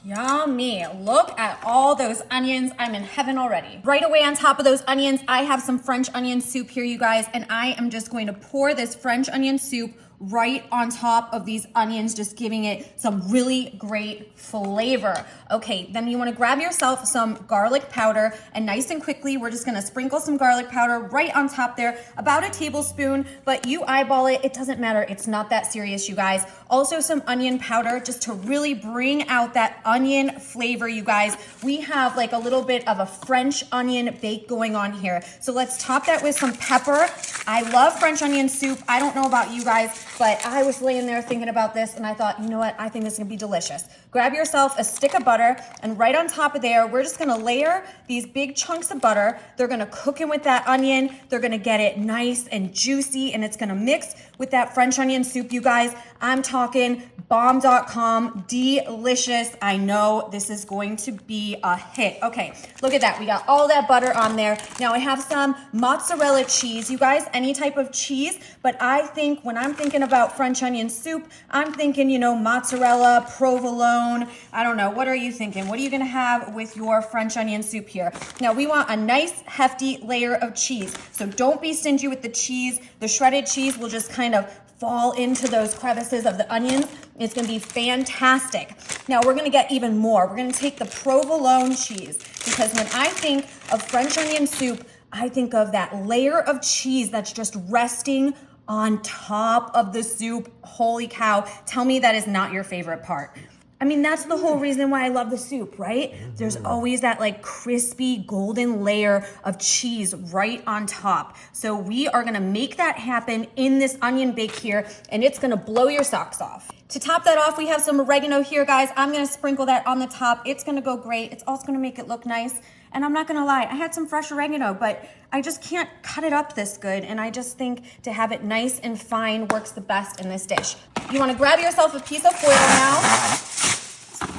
Yummy. Look at all those onions. I'm in heaven already. Right away on top of those onions, I have some French onion soup here, you guys, and I am just going to pour this French onion soup right on top of these onions, just giving it some really great flavor. Okay, then you wanna grab yourself some garlic powder, and nice and quickly, we're just gonna sprinkle some garlic powder right on top there, about a tablespoon, but you eyeball it, it doesn't matter, it's not that serious, you guys. Also some onion powder, just to really bring out that onion flavor, you guys. We have like a little bit of a French onion bake going on here. So let's top that with some pepper. I love French onion soup. I don't know about you guys, but I was laying there thinking about this and I thought, you know what? I think this is gonna be delicious. Grab yourself a stick of butter, and right on top of there, we're just gonna layer these big chunks of butter. They're gonna cook in with that onion. They're gonna get it nice and juicy, and it's gonna mix with that French onion soup, you guys. I'm talking bomb.com, delicious. I know this is going to be a hit. Okay, look at that. We got all that butter on there. Now I have some mozzarella cheese. You guys, any type of cheese, but I think when I'm thinking about French onion soup, I'm thinking, you know, mozzarella, provolone. I don't know. What are you thinking? What are you gonna have with your French onion soup here? Now we want a nice hefty layer of cheese. So don't be stingy with the cheese. The shredded cheese will just kind of fall into those crevices of the onions. It's gonna be fantastic. Now we're gonna get even more. We're gonna take the provolone cheese, because when I think of French onion soup, I think of that layer of cheese that's just resting on top of the soup. Holy cow, tell me that is not your favorite part. I mean, that's the whole reason why I love the soup, right? There's always that like crispy golden layer of cheese right on top. So we are gonna make that happen in this onion bake here, and it's gonna blow your socks off. To top that off, we have some oregano here, guys. I'm gonna sprinkle that on the top. It's gonna go great. It's also gonna make it look nice. And I'm not gonna lie, I had some fresh oregano, but I just can't cut it up this good. And I just think to have it nice and fine works the best in this dish. You wanna grab yourself a piece of foil now.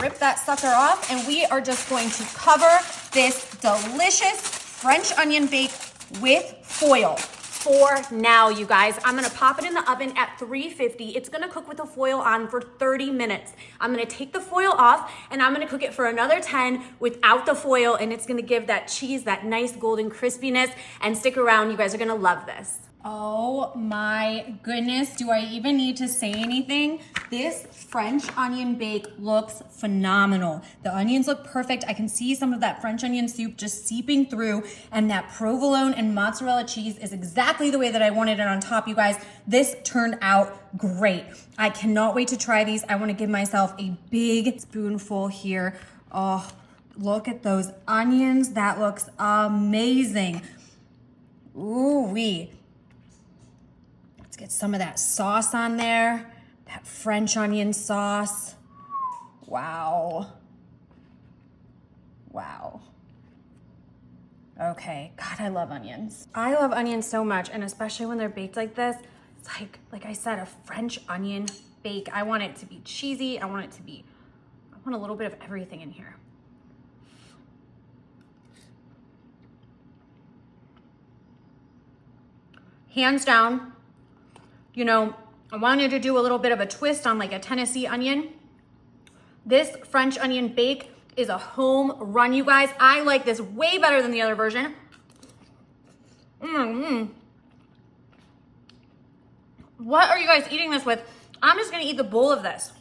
Rip that sucker off, and we are just going to cover this delicious French onion bake with foil for now, you guys. I'm gonna pop it in the oven at 350. It's gonna cook with the foil on for 30 minutes. I'm gonna take the foil off, and I'm gonna cook it for another 10 without the foil, and it's gonna give that cheese that nice golden crispiness. And stick around, you guys are gonna love this. Oh my goodness, do I even need to say anything? This French onion bake looks phenomenal. The onions look perfect. I can see some of that French onion soup just seeping through, and that provolone and mozzarella cheese is exactly the way that I wanted it on top, you guys. This turned out great. I cannot wait to try these. I wanna give myself a big spoonful here. Oh, look at those onions. That looks amazing. Ooh-wee. Let's get some of that sauce on there, that French onion sauce. Wow. Wow. Okay, God, I love onions. I love onions so much, and especially when they're baked like this. It's like I said, a French onion bake. I want it to be cheesy. I want a little bit of everything in here. Hands down, you know, I wanted to do a little bit of a twist on like a Tennessee onion. This French onion bake is a home run, you guys. I like this way better than the other version. What are you guys eating this with? I'm just gonna eat the bowl of this.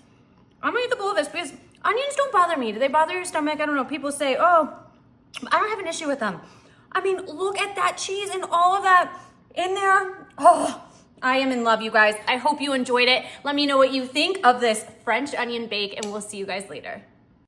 I'm gonna eat the bowl of this because onions don't bother me. Do they bother your stomach? I don't know. People say, oh, I don't have an issue with them. I mean, look at that cheese and all of that in there. Oh, I am in love, you guys. I hope you enjoyed it. Let me know what you think of this French onion bake, and we'll see you guys later.